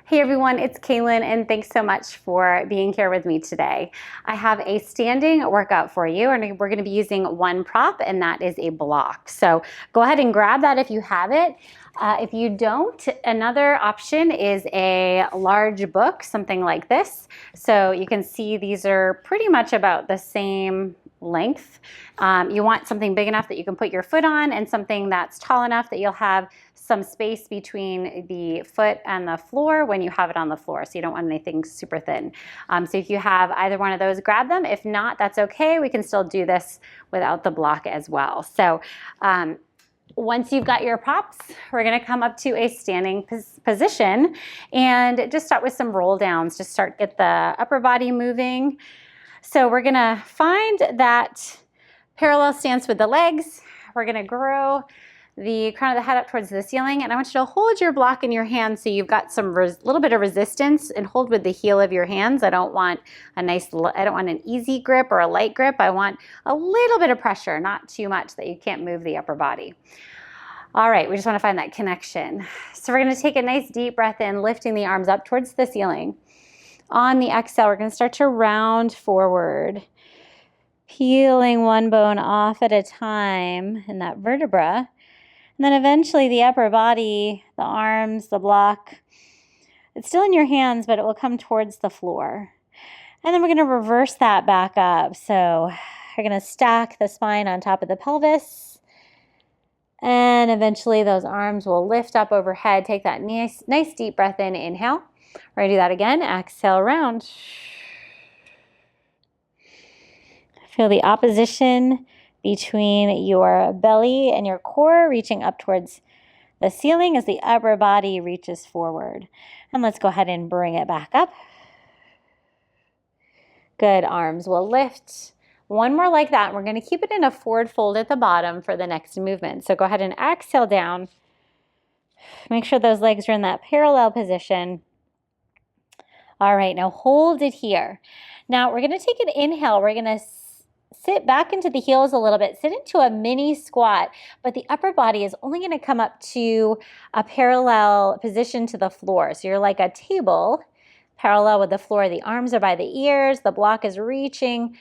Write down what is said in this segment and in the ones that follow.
Hey everyone, it's Kaylin and thanks so much for being here with me today. I have a standing workout for you and we're going to be using one prop and that is a block. So go ahead and grab that if you have it. If you don't, another option is a large book, something like this. So you can see these are pretty much about the same length. You want something big enough that you can put your foot on and something that's tall enough that you'll have some space between the foot and the floor when you have it on the floor. So you don't want anything super thin. So if you have either one of those, grab them. If not, that's okay. We can still do this without the block as well. So once you've got your props, we're going to come up to a standing position and just start with some roll downs. Just get the upper body moving. So we're going to find that parallel stance with the legs. We're going to grow the crown of the head up towards the ceiling, and I want you to hold your block in your hand so you've got some little bit of resistance, and hold with the heel of your hands. I don't want an easy grip or a light grip. I want a little bit of pressure, not too much that you can't move the upper body. All right, we just want to find that connection. So we're going to take a nice deep breath in, lifting the arms up towards the ceiling. On the exhale, we're going to start to round forward, peeling one bone off at a time in that vertebra. And then eventually the upper body, the arms, the block, it's still in your hands, but it will come towards the floor. And then we're going to reverse that back up. So we're going to stack the spine on top of the pelvis. And eventually those arms will lift up overhead. Take that nice deep breath in, inhale. We're going to do that again. Exhale, round. Feel the opposition between your belly and your core reaching up towards the ceiling as the upper body reaches forward. And let's go ahead and bring it back up. Good, arms will lift. One more like that. We're going to keep it in a forward fold at the bottom for the next movement. So go ahead and exhale down. Make sure those legs are in that parallel position. All right, now hold it here. Now we're going to take an inhale. We're going to sit back into the heels a little bit, sit into a mini squat, but the upper body is only going to come up to a parallel position to the floor. So you're like a table, parallel with the floor. The arms are by the ears. The block is reaching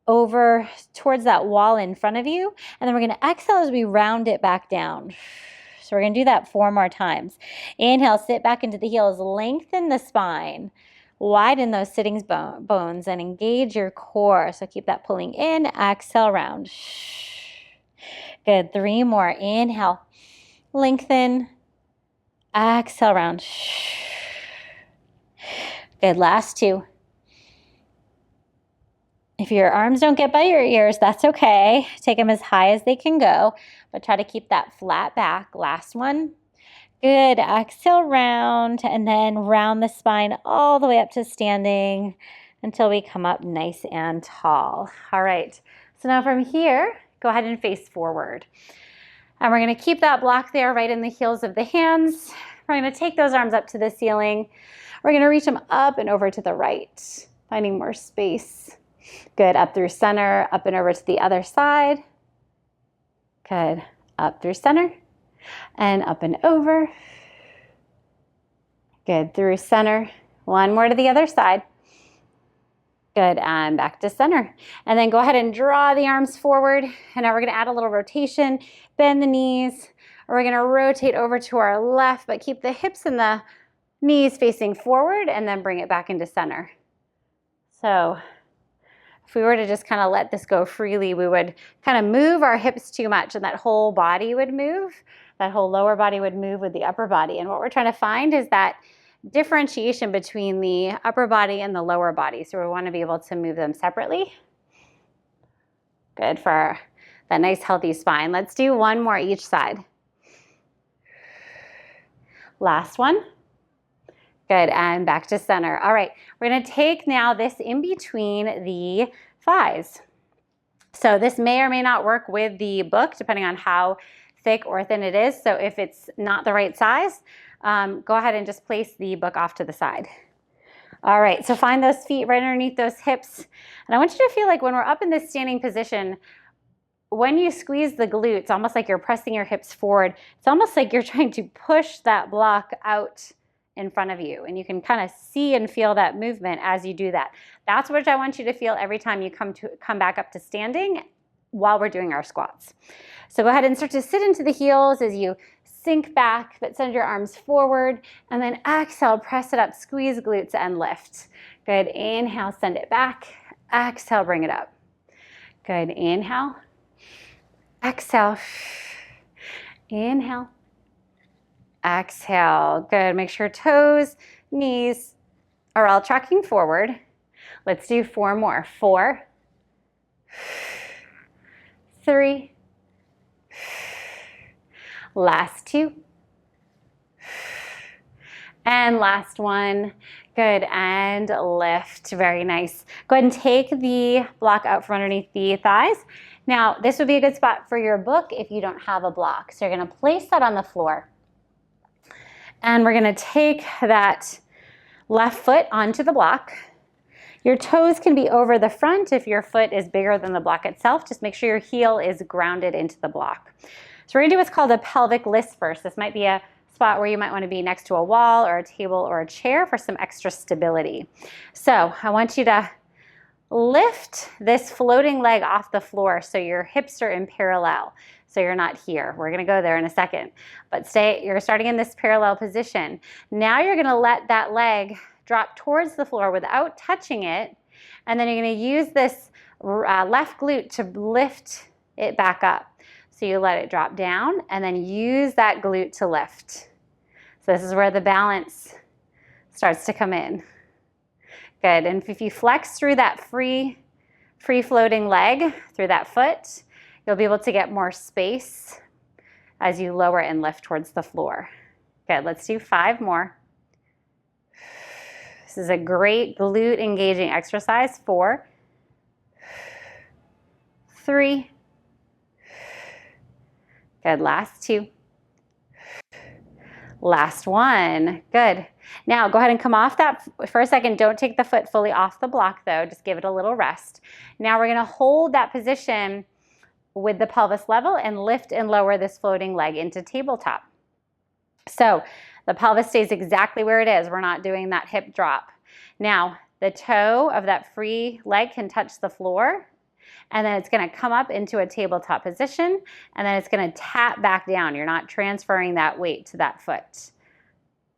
over towards that wall in front of you. And then we're going to exhale as we round it back down. So we're going to do that 4 more times. Inhale, sit back into the heels, lengthen the spine. Widen those sitting bones and engage your core. So keep that pulling in. Exhale, round. Good. 3 more. Inhale. Lengthen. Exhale, round. Good. Last 2. If your arms don't get by your ears, that's okay. Take them as high as they can go, but try to keep that flat back. Last one. Good. Exhale, round, and then round the spine all the way up to standing until we come up nice and tall. All right. So now from here, go ahead and face forward. And we're going to keep that block there right in the heels of the hands. We're going to take those arms up to the ceiling. We're going to reach them up and over to the right, finding more space. Good. Up through center, up and over to the other side. Good. Up through center. And up and over. Good. Through center. One more to the other side. Good. And back to center. And then go ahead and draw the arms forward. And now we're going to add a little rotation. Bend the knees. We're going to rotate over to our left, but keep the hips and the knees facing forward and then bring it back into center. So if we were to just kind of let this go freely, we would kind of move our hips too much and that whole body would move. That whole lower body would move with the upper body. And what we're trying to find is that differentiation between the upper body and the lower body. So we want to be able to move them separately. Good for that nice healthy spine. Let's do 1 more each side. Last one. Good, and back to center. All right, we're going to take now this in between the thighs. So this may or may not work with the book, depending on how thick or thin it is. So if it's not the right size, go ahead and just place the book off to the side. All right, so find those feet right underneath those hips. And I want you to feel like when we're up in this standing position, when you squeeze the glutes, almost like you're pressing your hips forward, it's almost like you're trying to push that block out in front of you, and you can kind of see and feel that movement as you do that. That's what I want you to feel every time you come back up to standing while we're doing our squats. So go ahead and start to sit into the heels as you sink back, but send your arms forward, and then exhale, press it up, squeeze glutes and lift. Good, inhale, send it back, exhale, bring it up. Good, inhale, exhale, inhale, exhale. Good, make sure toes, knees are all tracking forward. Let's do 4 more. 4, 3, last 2, and last 1. Good, and lift. Very nice. Go ahead and take the block out from underneath the thighs. Now, this would be a good spot for your book if you don't have a block. So you're gonna place that on the floor, and we're gonna take that left foot onto the block. Your toes can be over the front if your foot is bigger than the block itself. Just make sure your heel is grounded into the block. So we're gonna do what's called a pelvic lift first. This might be a spot where you might want to be next to a wall or a table or a chair for some extra stability. So I want you to lift this floating leg off the floor so your hips are in parallel. So you're not here. We're going to go there in a second. But you're starting in this parallel position. Now you're going to let that leg drop towards the floor without touching it. And then you're going to use this left glute to lift it back up. So you let it drop down and then use that glute to lift. So this is where the balance starts to come in. Good, and if you flex through that free floating leg, through that foot, you'll be able to get more space as you lower and lift towards the floor. Good, let's do 5 more. This is a great glute engaging exercise. 4, 3, good, last 2. Last 1, good. Now go ahead and come off that for a second. Don't take the foot fully off the block though, just give it a little rest. Now we're gonna hold that position with the pelvis level and lift and lower this floating leg into tabletop. So the pelvis stays exactly where it is. We're not doing that hip drop. Now the toe of that free leg can touch the floor, and then it's going to come up into a tabletop position, and then it's going to tap back down. You're not transferring that weight to that foot.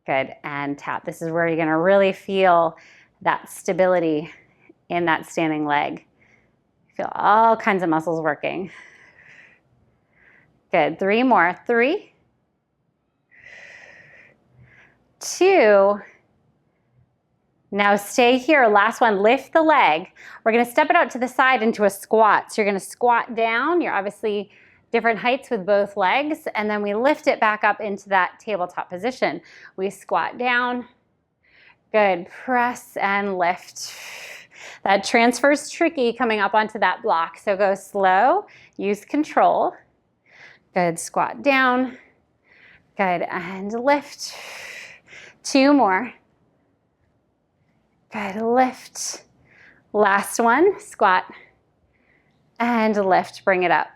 Good, and tap. This is where you're going to really feel that stability in that standing leg. Feel all kinds of muscles working. Good, 3 more. 3, 2, now stay here, last one, lift the leg. We're gonna step it out to the side into a squat. So you're gonna squat down. You're obviously different heights with both legs, and then we lift it back up into that tabletop position. We squat down, good, press and lift. That transfer's tricky coming up onto that block, so go slow, use control. Good, squat down, good, and lift. 2 more. Good, lift. Last one, squat and lift, bring it up.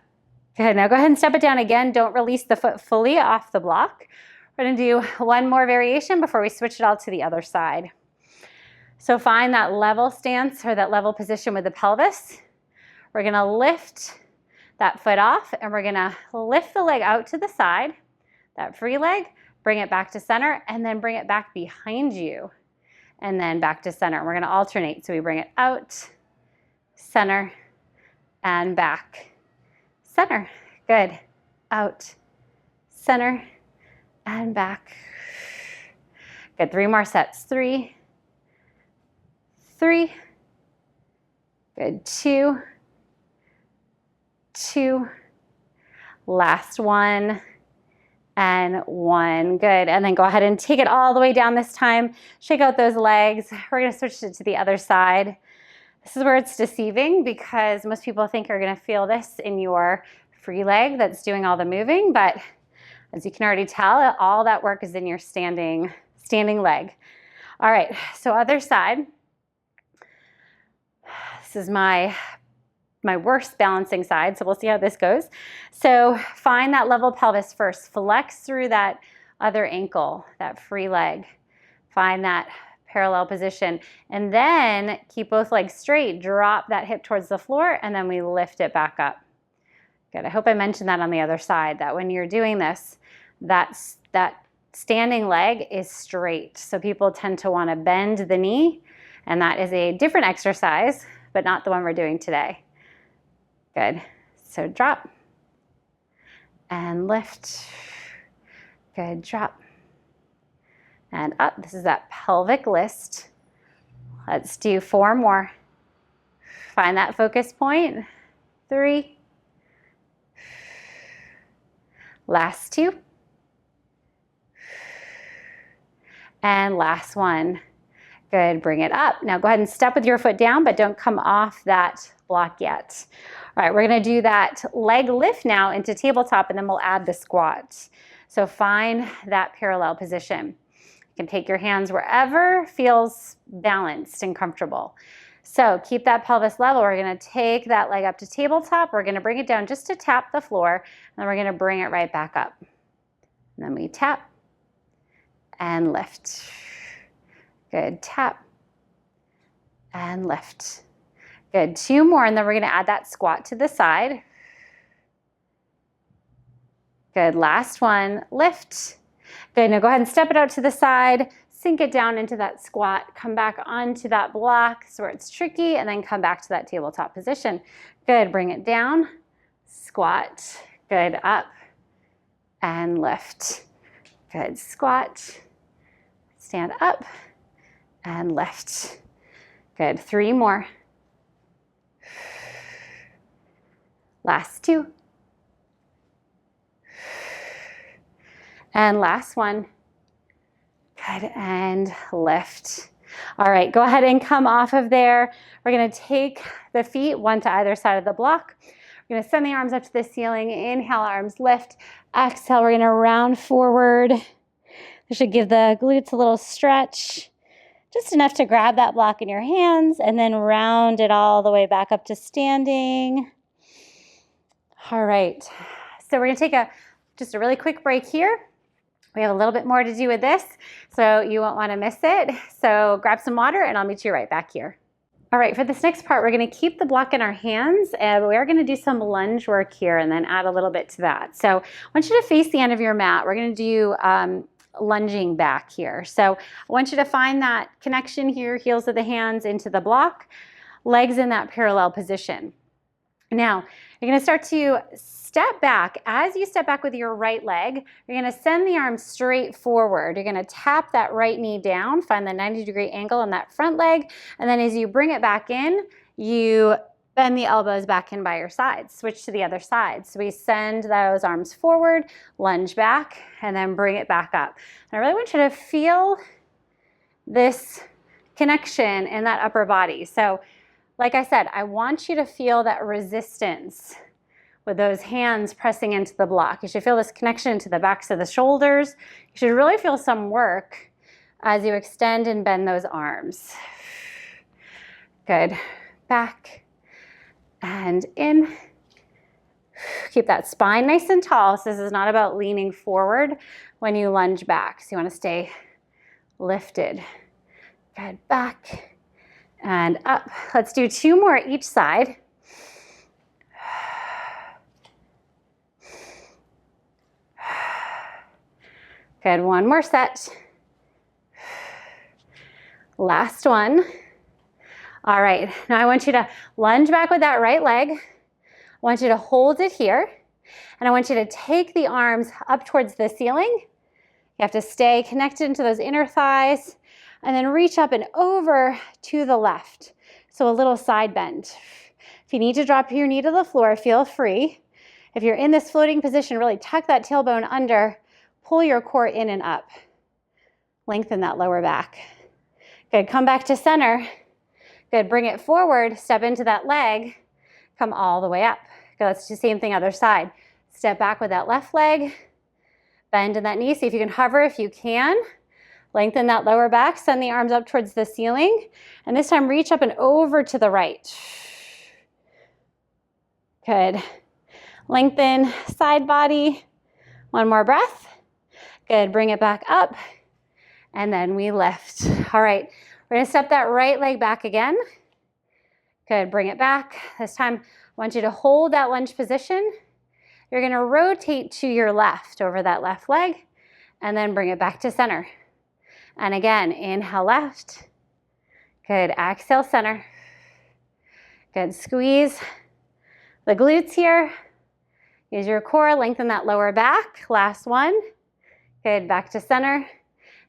Good, now go ahead and step it down again. Don't release the foot fully off the block. We're gonna do 1 more variation before we switch it all to the other side. So find that level stance or that level position with the pelvis. We're gonna lift that foot off and we're gonna lift the leg out to the side, that free leg, bring it back to center, and then bring it back behind you. And then back to center. We're gonna alternate. So we bring it out, center, and back. Center, good. Out, center, and back. Good, 3 more sets. 3, 3, good, 2, 2, last 1, and 1, good. And then go ahead and take it all the way down this time. Shake out those legs. We're gonna switch it to the other side. This is where it's deceiving because most people think you're gonna feel this in your free leg that's doing all the moving, but as you can already tell, all that work is in your standing leg. All right, so other side. This is my worst balancing side, so we'll see how this goes. So find that level pelvis first. Flex through that other ankle, that free leg. Find that parallel position. And then keep both legs straight. Drop that hip towards the floor, and then we lift it back up. Good. I hope I mentioned that on the other side, that when you're doing this, that standing leg is straight. So people tend to want to bend the knee, and that is a different exercise, but not the one we're doing today. Good. So drop and lift. Good. Drop and up. This is that pelvic lift. Let's do 4 more. Find that focus point. 3. Last 2. And last 1. Good, bring it up. Now go ahead and step with your foot down, but don't come off that block yet. All right, we're gonna do that leg lift now into tabletop, and then we'll add the squat. So find that parallel position. You can take your hands wherever feels balanced and comfortable. So keep that pelvis level. We're gonna take that leg up to tabletop. We're gonna bring it down just to tap the floor, and then we're gonna bring it right back up. And then we tap and lift. Good, tap and lift. Good, 2 more, and then we're gonna add that squat to the side. Good, last 1, lift. Good, now go ahead and step it out to the side, sink it down into that squat, come back onto that block so where it's tricky, and then come back to that tabletop position. Good, bring it down, squat, good, up, and lift. Good, squat, stand up, and lift. Good, 3 more. Last 2. And last 1. Good, and lift. All right, go ahead and come off of there. We're gonna take the feet, one to either side of the block. We're gonna send the arms up to the ceiling. Inhale, arms lift. Exhale, we're gonna round forward. This should give the glutes a little stretch. Just enough to grab that block in your hands, and then round it all the way back up to standing. All right, so we're gonna take just a really quick break here. We have a little bit more to do with this, so you won't wanna miss it. So grab some water, and I'll meet you right back here. All right, for this next part, we're gonna keep the block in our hands, and we're gonna do some lunge work here and then add a little bit to that. So I want you to face the end of your mat. We're gonna do lunging back here. So I want you to find that connection here, heels of the hands into the block, legs in that parallel position. Now, you're gonna start to step back. As you step back with your right leg, you're gonna send the arms straight forward. You're gonna tap that right knee down, find the 90-degree angle on that front leg, and then as you bring it back in, you bend the elbows back in by your sides. Switch to the other side. So we send those arms forward, lunge back, and then bring it back up. And I really want you to feel this connection in that upper body. So like I said, I want you to feel that resistance with those hands pressing into the block. You should feel this connection to the backs of the shoulders. You should really feel some work as you extend and bend those arms. Good. Back and in. Keep that spine nice and tall. So this is not about leaning forward when you lunge back. So you want to stay lifted. Good. Back and up. Let's do 2 more each side. Good, 1 more set. Last one. All right, now I want you to lunge back with that right leg. I want you to hold it here, and I want you to take the arms up towards the ceiling. You have to stay connected into those inner thighs, and then reach up and over to the left. So a little side bend. If you need to drop your knee to the floor, feel free. If you're in this floating position, really tuck that tailbone under, pull your core in and up. Lengthen that lower back. Good, come back to center. Good, bring it forward, step into that leg, come all the way up. Good, let's do the same thing other side. Step back with that left leg, bend in that knee, see if you can hover if you can. Lengthen that lower back, send the arms up towards the ceiling, and this time reach up and over to the right. Good. Lengthen side body. 1 more breath. Good, bring it back up and then we lift. All right, we're gonna step that right leg back again. Good, bring it back. This time, I want you to hold that lunge position. You're gonna rotate to your left over that left leg, and then bring it back to center. And again, inhale left. Good, exhale center. Good, squeeze the glutes here. Use your core, lengthen that lower back. Last one. Good, back to center.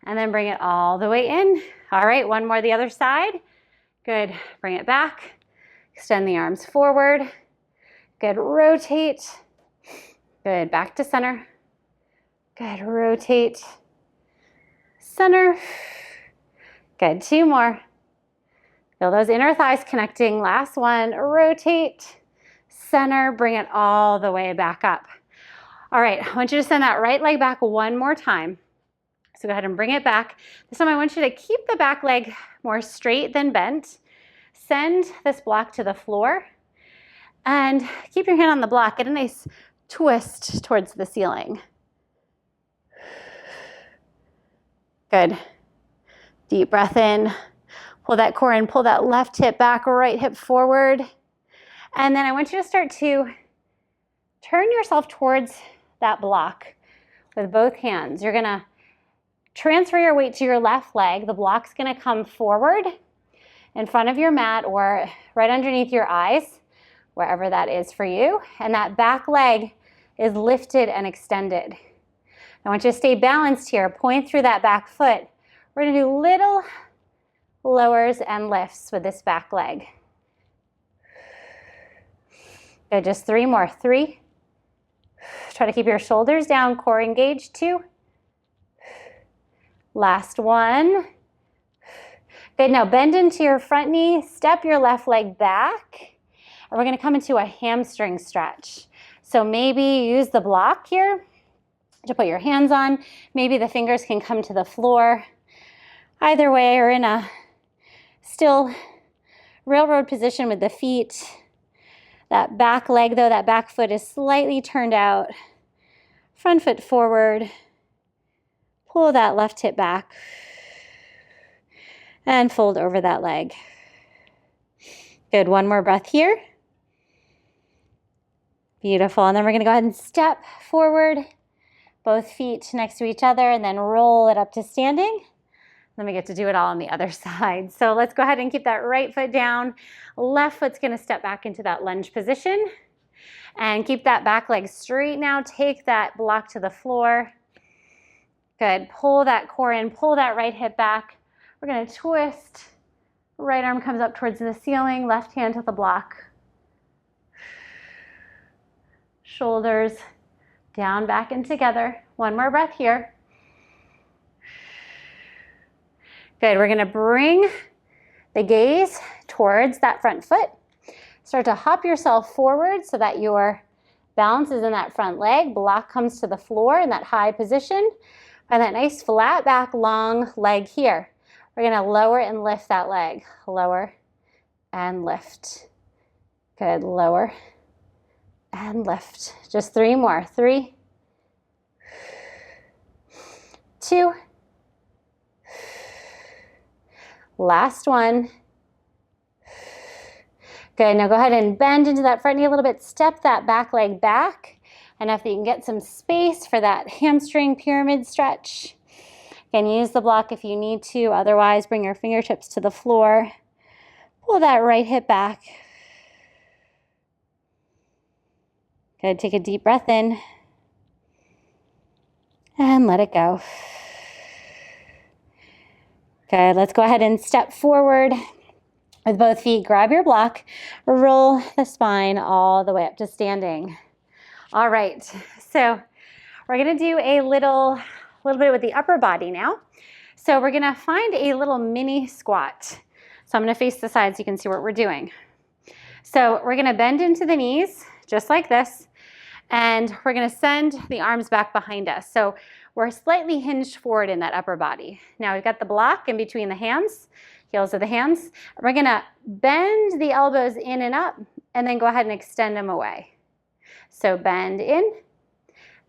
And then bring it all the way in. All right, one more the other side. Good, bring it back. Extend the arms forward. Good, rotate. Good, back to center. Good, rotate. Center. Good, two more. Feel those inner thighs connecting. Last one, rotate. Center, bring it all the way back up. All right, I want you to send that right leg back one more time. So go ahead and bring it back. This time I want you to keep the back leg more straight than bent. Send this block to the floor and keep your hand on the block. Get a nice twist towards the ceiling. Good. Deep breath in. Pull that core in, pull that left hip back, right hip forward. And then I want you to start to turn yourself towards that block with both hands. You're gonna transfer your weight to your left leg. The block's gonna come forward in front of your mat or right underneath your eyes, wherever that is for you. And that back leg is lifted and extended. I want you to stay balanced here. Point through that back foot. We're gonna do little lowers and lifts with this back leg. Good, just three more. 3. Try to keep your shoulders down, core engaged. 2. Last one. Good, now bend into your front knee, step your left leg back, and we're gonna come into a hamstring stretch. So maybe use the block here to put your hands on. Maybe the fingers can come to the floor. Either way, or in a still railroad position with the feet. That back leg though, that back foot is slightly turned out. Front foot forward. Pull that left hip back. And fold over that leg. Good, one more breath here. Beautiful, and then we're gonna go ahead and step forward. Both feet next to each other and then roll it up to standing. Then we get to do it all on the other side. So let's go ahead and keep that right foot down. Left foot's gonna step back into that lunge position. And keep that back leg straight now. Take that block to the floor. Good, pull that core in, pull that right hip back. We're gonna twist. Right arm comes up towards the ceiling, left hand to the block. Shoulders down, back, and together. One more breath here. Good, we're gonna bring the gaze towards that front foot. Start to hop yourself forward so that your balance is in that front leg. Block comes to the floor in that high position. Find that nice flat back, long leg here. We're gonna lower and lift that leg. Lower and lift. Good, lower and lift. Just 3 more. 3, 2, last one. Good, now go ahead and bend into that front knee a little bit. Step that back leg back. Enough that you can get some space for that hamstring pyramid stretch. Again, use the block if you need to. Otherwise, bring your fingertips to the floor. Pull that right hip back. Good, take a deep breath in. And let it go. Good, let's go ahead and step forward with both feet. Grab your block, roll the spine all the way up to standing. All right, so we're gonna do a little bit with the upper body now. So we're gonna find a little mini squat. So I'm gonna face the side so you can see what we're doing. So we're gonna bend into the knees, just like this, and we're gonna send the arms back behind us. So we're slightly hinged forward in that upper body. Now we've got the block in between the hands, heels of the hands. We're gonna bend the elbows in and up, and then go ahead and extend them away. So bend in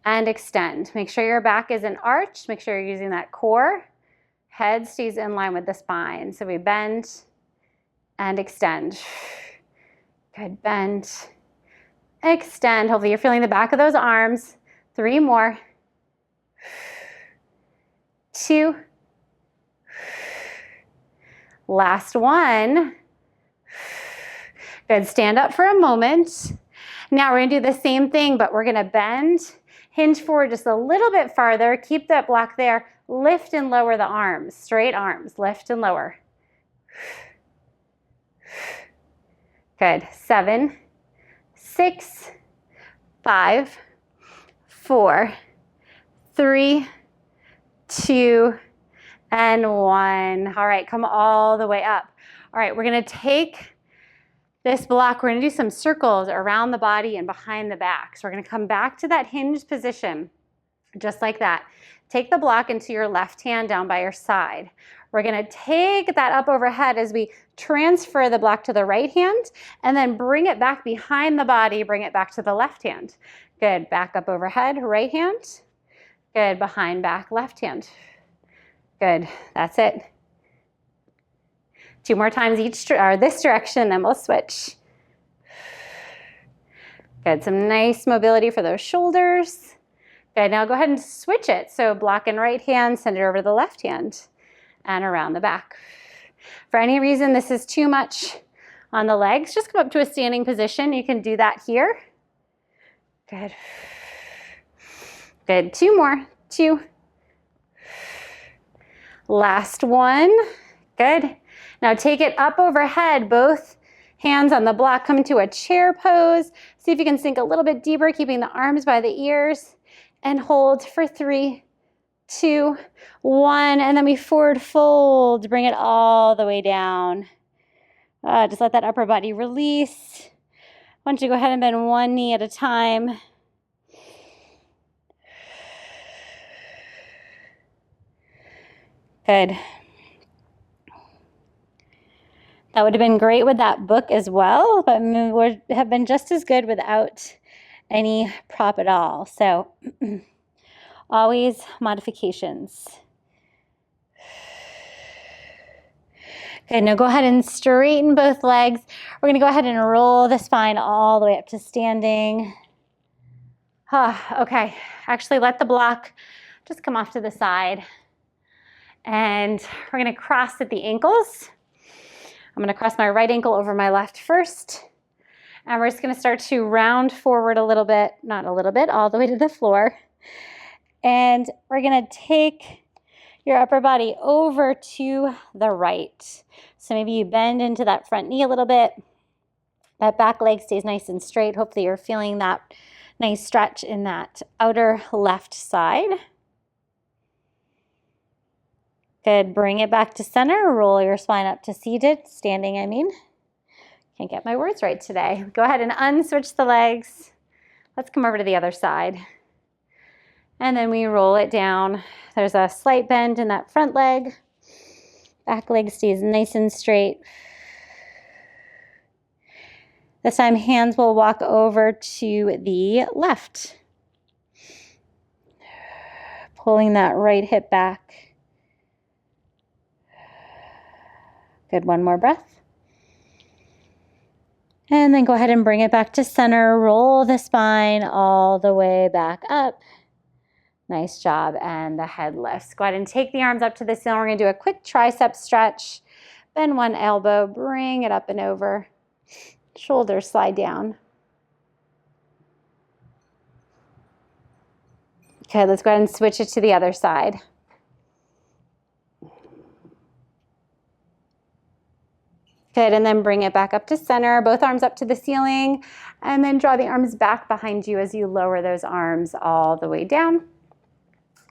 and extend. Make sure your back is an arch. Make sure you're using that core. Head stays in line with the spine. So we bend and extend. Good, bend, extend. Hopefully you're feeling the back of those arms. 3 more. 2. Last one. Good, stand up for a moment. Now we're gonna do the same thing, but we're gonna bend, hinge forward just a little bit farther, keep that block there, lift and lower the arms, straight arms, lift and lower. Good, 7, 6, 5, 4, 3, 2, and 1. All right, come all the way up. All right, we're gonna take this block, we're gonna do some circles around the body and behind the back. So we're gonna come back to that hinged position, just like that. Take the block into your left hand down by your side. We're gonna take that up overhead as we transfer the block to the right hand and then bring it back behind the body, bring it back to the left hand. Good, back up overhead, right hand. Good, behind, back, left hand. Good, that's it. 2 more times each, or this direction, then we'll switch. Good, some nice mobility for those shoulders. Good, now go ahead and switch it. So block in right hand, send it over to the left hand and around the back. For any reason this is too much on the legs, just come up to a standing position. You can do that here. Good. Good, 2 more, 2. Last one, good. Now take it up overhead, both hands on the block, come into a chair pose. See if you can sink a little bit deeper, keeping the arms by the ears, and hold for 3, 2, 1, and then we forward fold, bring it all the way down. Just let that upper body release. Why don't you go ahead and bend one knee at a time. Good. That would have been great with that book as well, but would have been just as good without any prop at all. So always modifications. Good, now go ahead and straighten both legs. We're gonna go ahead and roll the spine all the way up to standing. Okay, actually let the block just come off to the side. And we're gonna cross at the ankles. I'm gonna cross my right ankle over my left first. And we're just gonna start to round forward a little bit, not a little bit, all the way to the floor. And we're gonna take your upper body over to the right. So maybe you bend into that front knee a little bit. That back leg stays nice and straight. Hopefully you're feeling that nice stretch in that outer left side. Good, bring it back to center, roll your spine up to seated, standing I mean. Can't get my words right today. Go ahead and unswitch the legs. Let's come over to the other side. And then we roll it down. There's a slight bend in that front leg. Back leg stays nice and straight. This time hands will walk over to the left. Pulling that right hip back. Good, one more breath. And then go ahead and bring it back to center. Roll the spine all the way back up. Nice job, and the head lifts. Go ahead and take the arms up to the ceiling. We're gonna do a quick tricep stretch. Bend one elbow, bring it up and over. Shoulders slide down. Okay, let's go ahead and switch it to the other side. Good, and then bring it back up to center, both arms up to the ceiling, and then draw the arms back behind you as you lower those arms all the way down.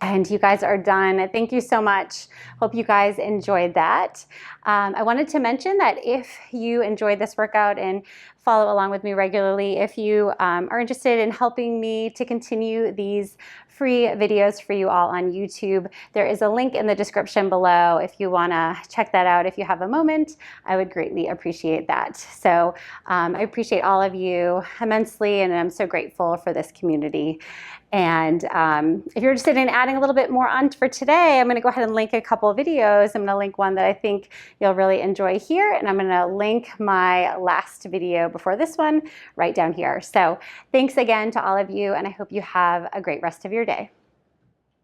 And you guys are done. Thank you so much. Hope you guys enjoyed that. I wanted to mention that if you enjoyed this workout and follow along with me regularly, if you are interested in helping me to continue these free videos for you all on YouTube. There is a link in the description below if you want to check that out. If you have a moment, I would greatly appreciate that. So I appreciate all of you immensely, and I'm so grateful for this community. And if you're interested in adding a little bit more on for today, I'm going to go ahead and link a couple of videos. I'm going to link one that I think you'll really enjoy here, and I'm going to link my last video before this one right down here. So thanks again to all of you, and I hope you have a great rest of your day.